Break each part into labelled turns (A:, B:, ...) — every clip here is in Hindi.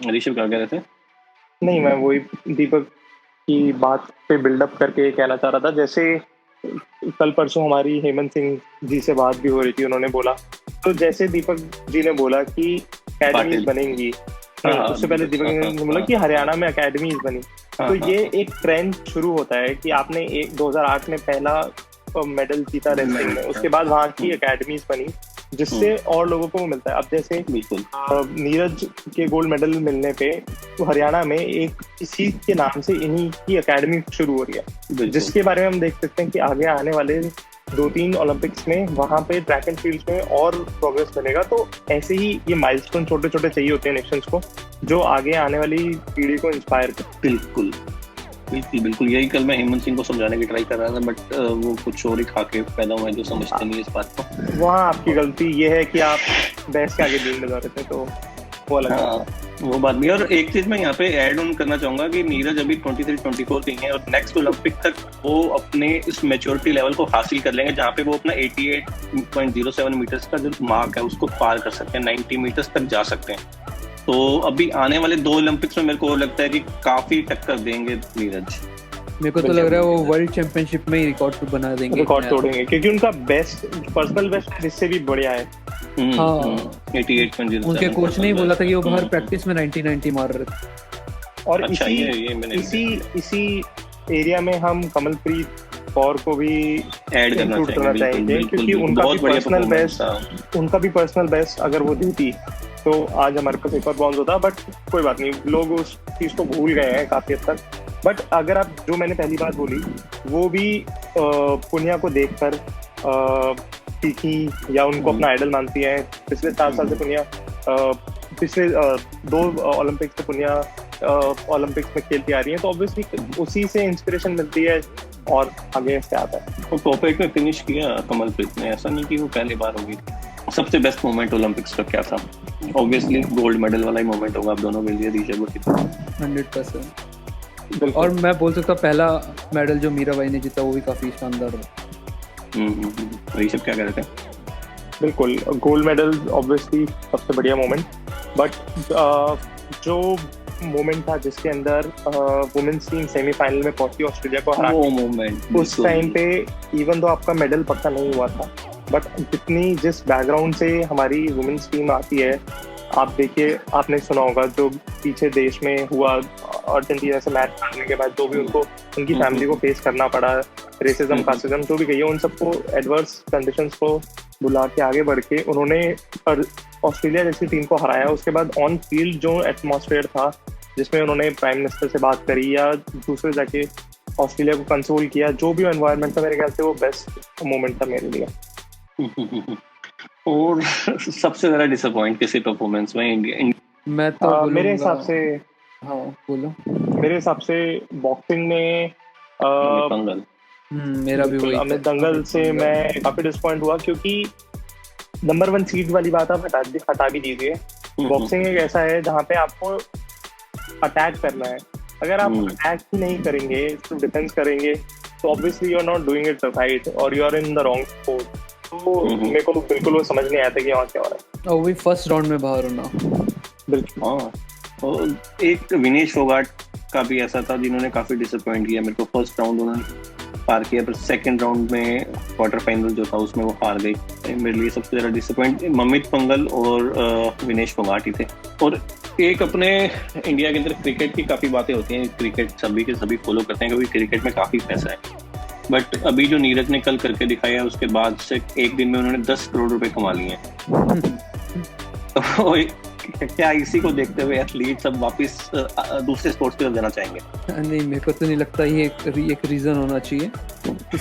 A: ऋषभ क्या कह रहे थे?
B: नहीं, मैं वही दीपक की बात पे बिल्डअप करके कहना चाह रहा था। जैसे कल परसों हमारी हेमंत सिंह जी से बात भी हो रही थी, उन्होंने बोला, तो जैसे दीपक जी ने बोला कि अकेडमीज
A: पाटिल।
B: बनेंगी,
A: हाँ
B: उससे पहले दीपक
A: हाँ
B: ने बोला
A: हाँ
B: कि हरियाणा में अकेडमीज बनी।
A: हाँ
B: तो
A: हाँ
B: ये
A: हाँ
B: एक ट्रेंड शुरू होता है कि आपने 2008 में पहला मेडल जीता रेसलिंग में, उसके बाद वहाँ की अकेडमीज बनी, जिससे और लोगों को मिलता है। अब जैसे
A: बिल्कुल
B: नीरज के गोल्ड मेडल मिलने पे तो हरियाणा में एक इसी के नाम से इन्हीं की एकेडमी शुरू हो रही है,
A: बिल्कुल।
B: जिसके बारे में हम देख सकते हैं कि आगे आने वाले 2-3 ओलंपिक्स में वहां पे ट्रैक एंड फील्ड में और प्रोग्रेस बनेगा। तो ऐसे ही ये माइलस्टोन छोटे छोटे चाहिए होते हैं नेशंस को, जो आगे आने वाली पीढ़ी को इंस्पायर कर।
A: बिल्कुल बिल्कुल बिल्कुल, यही कल मैं हेमंत सिंह को समझाने की ट्राई कर रहा था, बट वो कुछ और ही खा के पैदा हुआ है जो समझते नहीं इस बात को।
B: वहाँ आपकी गलती ये है कि आप बहस के आगे दिन लगा रहे थे, तो वो अलग
A: हाँ वो बात भी है। और एक चीज मैं यहाँ पे ऐड ऑन करना चाहूंगा कि नीरज अभी 23-24 की है और नेक्स्ट ओलंपिक तक वो अपने इस मेच्योरिटी लेवल को हासिल कर लेंगे, जहाँ पे वो अपना 88.07 मीटर्स का जो मार्क है उसको पार कर सकते हैं, 90 मीटर्स तक जा सकते हैं। तो अभी आने वाले 2 ओलंपिक्स में मेरे को लगता है कि काफी टक्कर देंगे नीरज।
C: मेरे को तो लग रहा है वो वर्ल्ड चैंपियनशिप में ही रिकॉर्ड बना देंगे,
B: रिकॉर्ड तोड़ेंगे, क्योंकि उनका बेस्ट पर्सनल बेस्ट इससे भी बढ़िया है।
C: हाँ
A: 88.07
C: उनके कोच ने ही बोला था कि वो बाहर प्रैक्टिस में 90 मार रहे थे।
B: और
A: अच्छा,
B: इसी एरिया में हम कमलप्रीत कौर को भी
A: ऐड करना
B: चाहेंगे, क्योंकि उनका भी पर्सनल बेस्ट अगर वो देती तो आज हमारे पास एक और ब्रॉन्ज होता। बट कोई बात नहीं, लोग उस चीज को भूल गए हैं काफी हद तक। बट अगर आप, जो मैंने पहली बात बोली, वो भी पुनिया को देखकर सीखी या उनको अपना आइडल मानती है। पिछले 4 साल से पुनिया पिछले 2 ओलंपिक्स से पुनिया ओलंपिक्स में खेलती आ रही है, तो ऑब्वियसली उसी से इंस्पिरेशन मिलती है और आगे से आता है।
A: वो टॉप 8 में फिनिश किया कमलप्रीत ने, ऐसा नहीं कि वो पहली बार होगी। सबसे बेस्ट मोमेंट ओलंपिक्स का क्या था? ऑब्वियसली गोल्ड मेडल वाला ही मोमेंट होगा आप दोनों के लिए, ऋषभ की
C: 100%। और मैं बोल सकता पहला मेडल जो मीराबाई ने जीता वो भी काफी शानदार है।
A: ऋषभ क्या कह रहे थे?
B: बिल्कुल, गोल्ड मेडल ऑब्वियसली सबसे बढ़िया मोमेंट, बट जो मोमेंट था जिसके अंदर वुमेन्स टीम सेमीफाइनल में पहुंची ऑस्ट्रेलिया को हरा,
A: वो मोमेंट
B: उस टाइम पे इवन तो आपका मेडल पक्का नहीं हुआ था, बट जिस बैकग्राउंड से हमारी वुमेन्स टीम आती है, आप देखिए, आपने सुना होगा जो पीछे देश में हुआ अर्जेंटीना से मैच हारने के बाद जो भी उनकी फैमिली को फेस करना पड़ा, रेसिज्म कास्टिज्म जो भी गई है, उन सबको एडवर्स कंडीशंस को बुला के आगे बढ़ के उन्होंने ऑस्ट्रेलिया जैसी टीम को हराया। उसके बाद ऑन फील्ड जो एटमॉस्फेयर था, जिसमें उन्होंने प्राइम मिनिस्टर से बात करी या दूसरे जाके ऑस्ट्रेलिया को कंसोल किया, जो भी एनवायरनमेंट था, मेरे ख्याल से वो बेस्ट मोमेंट था मेरे लिए।
A: और सबसे ज्यादा डिसअपॉइंट किसी परफॉर्मेंस में इंडिया?
C: मैं तो
B: मेरे हिसाब से,
C: हाँ बोलो।
B: मेरे हिसाब से बॉक्सिंग में
A: पंगल,
C: मेरा भी वही
B: अमित दंगल से मैं काफी डिसअपॉइंट हुआ, क्योंकि नंबर 1 सीट वाली बात आप हटा भी दीजिए। बॉक्सिंग एक ऐसा है जहाँ पे आपको अटैक करना है। अगर आप अटैक ही नहीं करेंगे, सिर्फ डिफेंस करेंगे, तो obviously you are not doing it right और you are in the wrong sport. तो मेरे को बिल्कुल वो समझ नहीं आता कि यहाँ क्या हो रहा है।
C: और वही फर्स्ट राउंड में बाहर होना।
A: बिल्कुल। हाँ, और एक विनेश फोगाट का भी ऐसा था जिन्होंने काफी डिसअपॉइंट किया मेरे को। फर्स्ट राउंड उन्होंने पार किया, पर सेकंड राउंड में क्वार्टर फाइनल जो था उसमें वो हार गई। मेरे लिए सबसे ज्यादा डिसअपॉइंट ममित पंगल और विनेश फोगाट ही थे। और एक अपने इंडिया के अंदर क्रिकेट की काफी बातें होती हैं, क्रिकेट सभी के सभी फॉलो करते हैं क्योंकि क्रिकेट में काफी पैसा है। बट अभी जो नीरज ने कल करके दिखाया है, उसके बाद से एक दिन में उन्होंने 10 करोड़ रुपए कमा लिए हैं। तो क्या इसी को देखते हुए एथलीट सब वापस दूसरे स्पोर्ट्स की तरफ जाना चाहेंगे?
C: नहीं, मेरे को तो नहीं लगता ये एक रीजन होना चाहिए।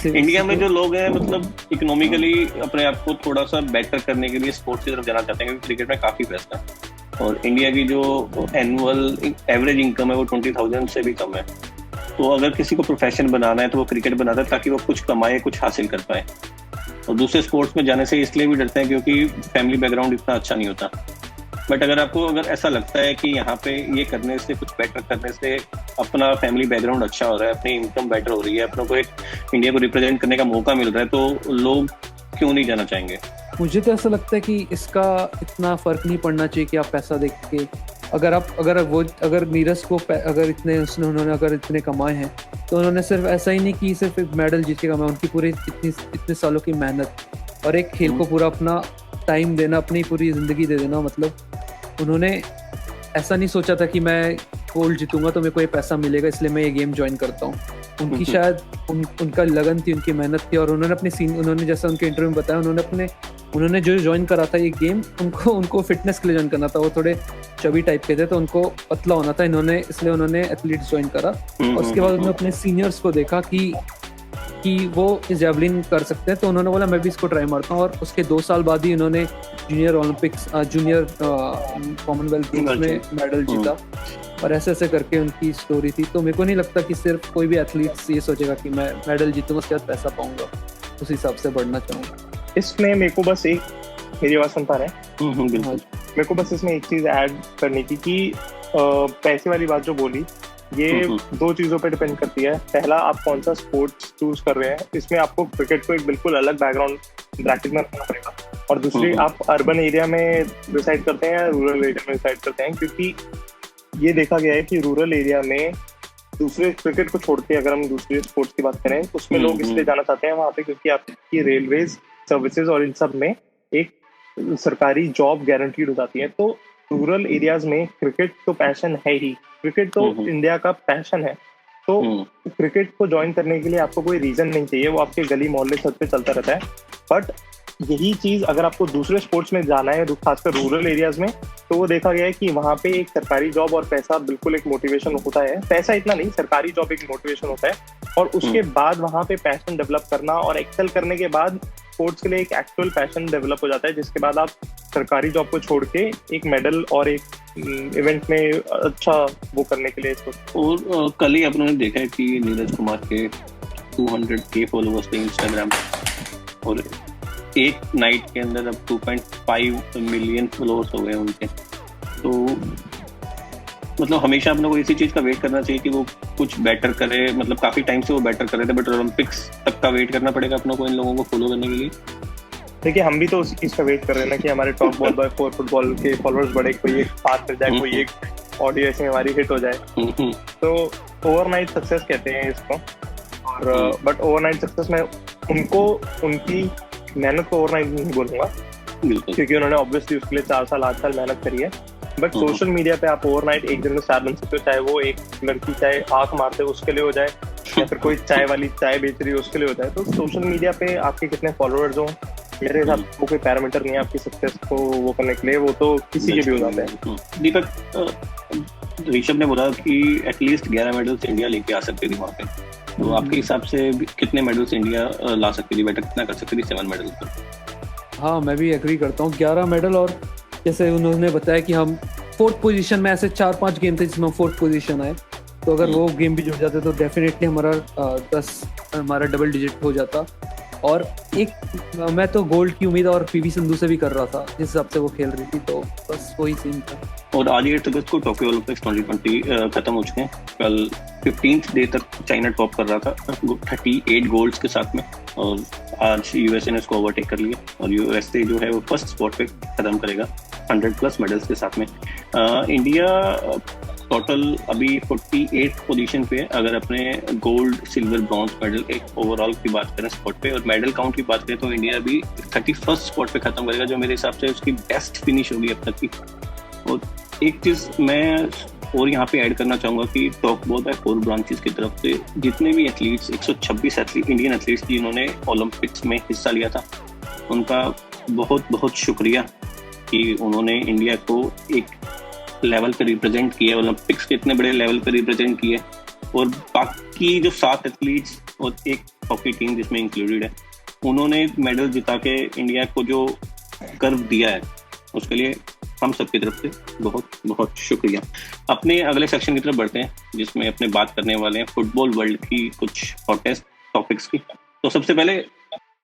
A: इंडिया में जो लोग हैं, मतलब इकोनॉमिकली अपने आप को थोड़ा सा बेटर करने के लिए स्पोर्ट्स की तरफ जाना चाहते हैं, क्योंकि क्रिकेट में काफी पैसा है और इंडिया की जो एनुअल एवरेज इनकम है वो 20,000 से भी कम है। तो अगर किसी को प्रोफेशन बनाना है तो वो क्रिकेट बनाता है ताकि वो कुछ कमाए, कुछ हासिल कर पाए। और दूसरे स्पोर्ट्स में जाने से इसलिए भी डरते हैं क्योंकि फैमिली बैकग्राउंड इतना अच्छा नहीं होता। बट अगर ऐसा लगता है कि यहाँ पे ये करने से, कुछ बेटर करने से अपना फैमिली बैकग्राउंड अच्छा हो रहा है, अपनी इनकम बेटर हो रही है, अपनों को एक इंडिया को रिप्रेजेंट करने का मौका मिल रहा है, तो लोग क्यों नहीं जाना चाहेंगे?
C: मुझे तो ऐसा लगता है कि इसका इतना फर्क नहीं पड़ना चाहिए कि आप पैसा देख के अगर नीरज को अगर इतने कमाए हैं तो उन्होंने सिर्फ ऐसा ही नहीं कि सिर्फ एक मेडल जीत के कमाए, उनकी पूरी इतने सालों की मेहनत और एक खेल को पूरा अपना टाइम देना, अपनी पूरी ज़िंदगी दे देना। मतलब उन्होंने ऐसा नहीं सोचा था कि मैं गोल्ड जीतूंगा तो मेरे को ये पैसा मिलेगा इसलिए मैं ये गेम ज्वाइन करता हूँ। उनकी शायद उनका लगन थी, उनकी मेहनत थी, और उन्होंने जैसा उनके इंटरव्यू में बताया, उन्होंने जो ज्वाइन करा था ये गेम, उनको फिटनेस के लिए ज्वाइन करना था। वो थोड़े चबी टाइप के थे तो उनको पतला होना था, इसलिए उन्होंने एथलीट्स ज्वाइन करा। और उसके बाद उन्होंने अपने सीनियर्स को देखा कि वो जेवलिन कर सकते हैं, तो उन्होंने बोला मैं भी इसको ट्राई मारता हूँ। और उसके 2 साल बाद ही उन्होंने जूनियर कॉमनवेल्थ गेम्स में मेडल जीता। और ऐसे करके उनकी स्टोरी थी। तो मेरे को नहीं लगता कि सिर्फ कोई भी एथलीट ये सोचेगा कि मैं मेडल जीतूंगा उसके बाद पैसा पाऊंगा, उस हिसाब से बढ़ना चाहूँगा।
B: इसमें मेरे को बस मेरी बात सुन पा रहे हैं? मेरे को बस इसमें एक चीज ऐड करनी थी कि पैसे वाली बात जो बोली, ये 2 चीजों पे डिपेंड करती है। पहला, आप कौन सा स्पोर्ट्स चूज कर रहे हैं, इसमें आपको क्रिकेट को एक बिल्कुल अलग बैकग्राउंड ब्रैकेट में रखना पड़ेगा। और दूसरी, आप अर्बन एरिया में डिसाइड करते हैं या रूरल एरिया में डिसाइड करते हैं, क्योंकि ये देखा गया है कि रूरल एरिया में दूसरे क्रिकेट को छोड़ के अगर हम दूसरे स्पोर्ट्स की बात करें, उसमें लोग इसलिए जाना चाहते हैं वहाँ पे क्योंकि आपकी रेलवेज सर्विसेज और इन सब में एक सरकारी जॉब गारंटीड हो जाती है। तो रूरल एरियाज में क्रिकेट तो पैशन है ही, क्रिकेट तो इंडिया का पैशन है। तो क्रिकेट को ज्वाइन करने के लिए आपको कोई रीजन नहीं चाहिए, वो आपके गली मोहल्ले छत पे चलता रहता है। बट यही चीज अगर आपको दूसरे स्पोर्ट्स में जाना है, खासकर रूरल एरियाज में, तो वो देखा गया है कि वहाँ पे एक सरकारी जॉब और पैसा बिल्कुल एक मोटिवेशन होता है। पैसा इतना नहीं, सरकारी जॉब एक मोटिवेशन होता है। और उसके बाद वहाँ पे पैशन डेवलप करना और एक्सेल करने के बाद स्पोर्ट्स के लिए एक एक्चुअल पैशन डेवलप हो जाता है, जिसके बाद आप सरकारी जॉब को छोड़ के एक मेडल और एक इवेंट में अच्छा वो करने के लिए।
A: और कल ही आपने देखा है कि नीरज कुमार के 200K फॉलोवर्स थे इंस्टाग्राम और एक नाइट के अंदर अब 2.5 मिलियन फॉलोअर्स हो गए उनके। तो मतलब हमेशा अपने को इसी चीज का वेट करना चाहिए कि वो कुछ बेटर करे। मतलब काफी टाइम से वो बेटर कर रहे थे, बट ओलंपिक्स तक का वेट करना पड़ेगा अपने को इन लोगों को फॉलो करने के लिए।
B: देखिए, हम भी तो उसी चीज का वेट कर रहे हैं ना कि हमारे टॉप बॉल बाय 4 फुटबॉल के फॉलोअर्स बढ़े, कोई एक पास कर जाए, कोई एक ऑडियो ऐसे हमारी हिट हो जाए। तो ओवरनाइट सक्सेस कहते हैं इसको। और बट ओवरनाइट सक्सेस में उनकी मेहनत को ओवरनाइट नहीं बोलूंगा, क्योंकि उन्होंने ऑब्वियसली उसके लिए 4 साल 8 साल मेहनत करी है। बट सोशल मीडिया पे आप ओवरनाइट एक दिन में स्टार बन सकते हो, चाहे वो एक लड़की चाहे आंख मारते उसके लिए हो जाए, या फिर कोई चाय वाली चाय बेच रही है उसके लिए हो जाए। तो सोशल मीडिया पे आपके कितने फॉलोअर्स हो, मेरे हिसाब से वो कोई पैरामीटर नहीं है आपकी सक्सेस को वो करने के लिए, वो तो किसी के भी हो जाते हैं।
A: दीपक, ऋषभ ने बोला कि एटलीस्ट 11 मेडल्स इंडिया लेके आ सकती थी वहाँ पे, तो आपके हिसाब से कितने मेडल्स इंडिया ला सकती थी, बेटर कितना कर सकती थी 7 मेडल्स पर?
C: हाँ, मैं भी एग्री करता हूँ, 11 मेडल। और जैसे उन्होंने बताया कि हम 4th पोजीशन में, ऐसे 4-5 गेम थे जिसमें 4th पोजीशन आए, तो अगर वो गेम भी जुड़ जाते तो डेफिनेटली हमारा डबल डिजिट हो जाता। और मैं तो गोल्ड की उम्मीद और पीवी सिंधु से भी कर रहा था, जिस हिसाब से वो खेल रही थी, तो बस वही सीन था।
A: और आज 8 अगस्त को टोक्यो ओलंपिक्स 2020 खत्म हो चुके हैं। कल 15th डे तक चाइना टॉप कर रहा था 38 गोल्ड्स के साथ में, और आज यूएसए ने इसको ओवरटेक कर लिया और यूएसए जो है वो फर्स्ट स्पॉट पे खत्म करेगा 100+ मेडल्स के साथ में। इंडिया टोटल अभी 48th पोजीशन पे, अगर अपने गोल्ड सिल्वर ब्रॉन्ज मेडल एक ओवरऑल की बात करें स्पॉट पे, और मेडल काउंट की बात करें तो इंडिया अभी 31st स्पॉट पे खत्म करेगा, जो मेरे हिसाब से उसकी बेस्ट फिनिश होगी अब तक की। और एक चीज मैं और यहाँ पे ऐड करना चाहूंगा कि टॉप बॉल बाय 4 ब्रांचेस की तरफ से जितने भी एथलीट्स 126 इंडियन एथलीट्स जिन्होंने ओलंपिक्स में हिस्सा लिया था, उनका बहुत बहुत शुक्रिया कि उन्होंने इंडिया को एक लेवल पे रिप्रेजेंट किया, ओलंपिक्स के इतने बड़े लेवल पे रिप्रेजेंट किया। और बाकी जो 7 एथलीट्स और एक हॉकी टीम जिसमें इंक्लूडेड है, उन्होंने मेडल जिता के इंडिया को जो गर्व दिया है, उसके लिए हम सबकी तरफ से बहुत बहुत शुक्रिया। अपने अगले सेक्शन की तरफ बढ़ते हैं, जिसमें अपने बात करने वाले हैं फुटबॉल वर्ल्ड की कुछ हॉटेस्ट टॉपिक्स की। तो सबसे पहले